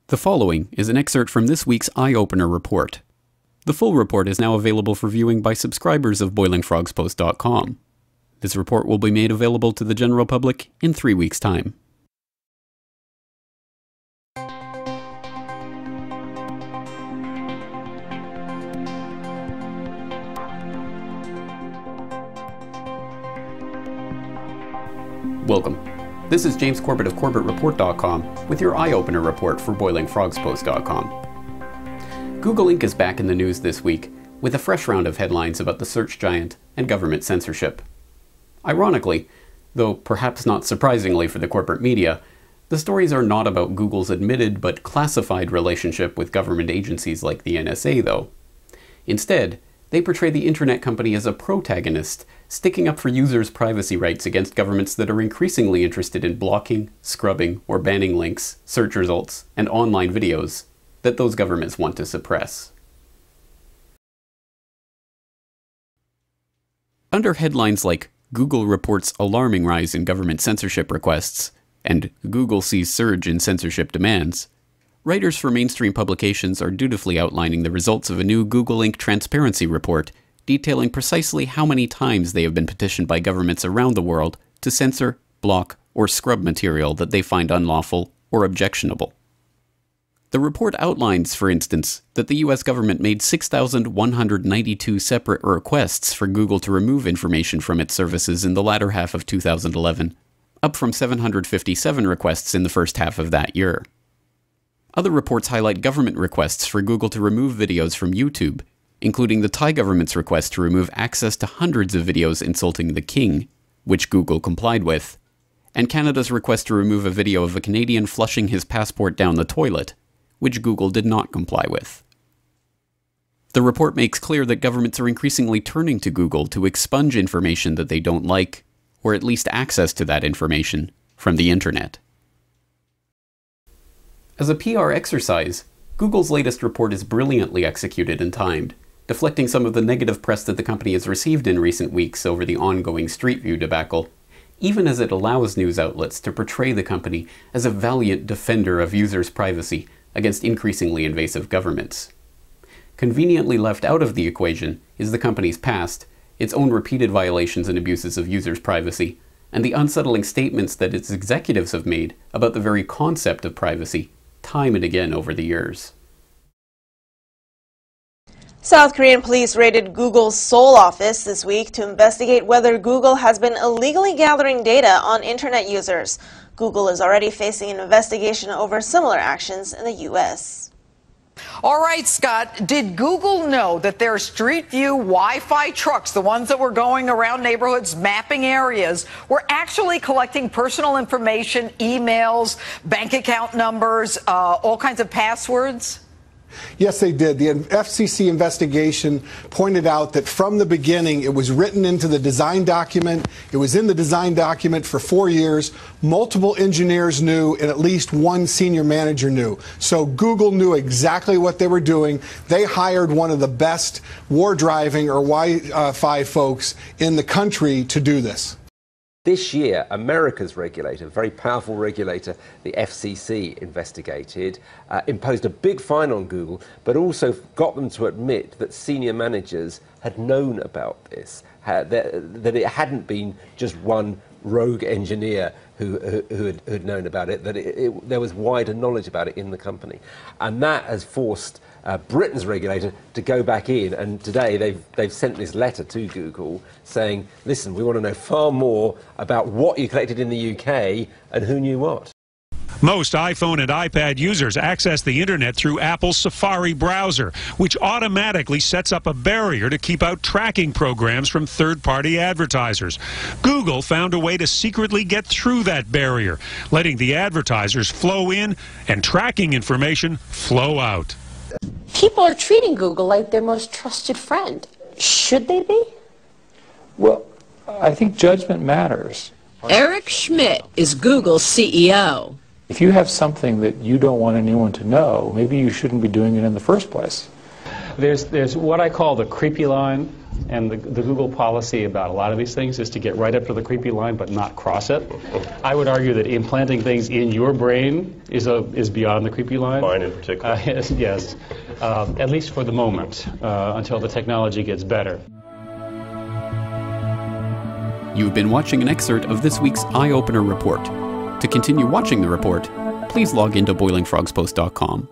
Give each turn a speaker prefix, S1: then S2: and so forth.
S1: The following is an excerpt from this week's Eye-Opener report. The full report is now available for viewing by subscribers of boilingfrogspost.com. This report will be made available to the general public in 3 weeks' time. Welcome. This is James Corbett of CorbettReport.com with your Eye-Opener report for BoilingFrogsPost.com. Google Inc. is back in the news this week with a fresh round of headlines about the search giant and government censorship. Ironically, though perhaps not surprisingly for the corporate media, the stories are not about Google's admitted but classified relationship with government agencies like the NSA, though. Instead, they portray the internet company as a protagonist, sticking up for users' privacy rights against governments that are increasingly interested in blocking, scrubbing, or banning links, search results, and online videos that those governments want to suppress. Under headlines like Google reports alarming rise in government censorship requests and Google sees surge in censorship demands, writers for mainstream publications are dutifully outlining the results of a new Google Inc. transparency report detailing precisely how many times they have been petitioned by governments around the world to censor, block, or scrub material that they find unlawful or objectionable. The report outlines, for instance, that the US government made 6,192 separate requests for Google to remove information from its services in the latter half of 2011, up from 757 requests in the first half of that year. Other reports highlight government requests for Google to remove videos from YouTube, including the Thai government's request to remove access to hundreds of videos insulting the king, which Google complied with, and Canada's request to remove a video of a Canadian flushing his passport down the toilet, which Google did not comply with. The report makes clear that governments are increasingly turning to Google to expunge information that they don't like, or at least access to that information, from the internet. As a PR exercise, Google's latest report is brilliantly executed and timed, deflecting some of the negative press that the company has received in recent weeks over the ongoing Street View debacle, even as it allows news outlets to portray the company as a valiant defender of users' privacy against increasingly invasive governments. Conveniently left out of the equation is the company's past, its own repeated violations and abuses of users' privacy, and the unsettling statements that its executives have made about the very concept of privacy, time and again over the years.
S2: South Korean police raided Google's Seoul office this week to investigate whether Google has been illegally gathering data on internet users. Google is already facing an investigation over similar actions in the U.S.
S3: All right, Scott, did Google know that their Street View Wi-Fi trucks, the ones that were going around neighborhoods mapping areas, were actually collecting personal information, emails, bank account numbers, all kinds of passwords?
S4: Yes, they did. The FCC investigation pointed out that from the beginning it was written into the design document. It was in the design document for 4 years. Multiple engineers knew and at least one senior manager knew. So Google knew exactly what they were doing. They hired one of the best war driving or Wi-Fi folks in the country to do this.
S5: This year, America's regulator, a very powerful regulator, the FCC, investigated, imposed a big fine on Google, but also got them to admit that senior managers had known about this, that it hadn't been just one rogue engineer who had known about it, that there was wider knowledge about it in the company. And that has forced Britain's regulator to go back in, and today they've sent this letter to Google saying, listen, we want to know far more about what you collected in the UK and who knew what.
S6: Most iPhone and iPad users access the internet through Apple's Safari browser, which automatically sets up a barrier to keep out tracking programs from third-party advertisers. Google found a way to secretly get through that barrier, letting the advertisers flow in and tracking information flow out.
S7: People are treating Google like their most trusted friend. Should they be?
S8: Well, I think judgment matters.
S9: Eric Schmidt is Google's CEO.
S8: If you have something that you don't want anyone to know, maybe you shouldn't be doing it in the first place.
S10: There's what I call the creepy line And the Google policy about a lot of these things is to get right up to the creepy line but not cross it. I would argue that implanting things in your brain is beyond the creepy line.
S11: Mine in particular.
S10: Yes, at least for the moment, until the technology gets better.
S1: You've been watching an excerpt of this week's Eye Opener report. To continue watching the report, please log into boilingfrogspost.com.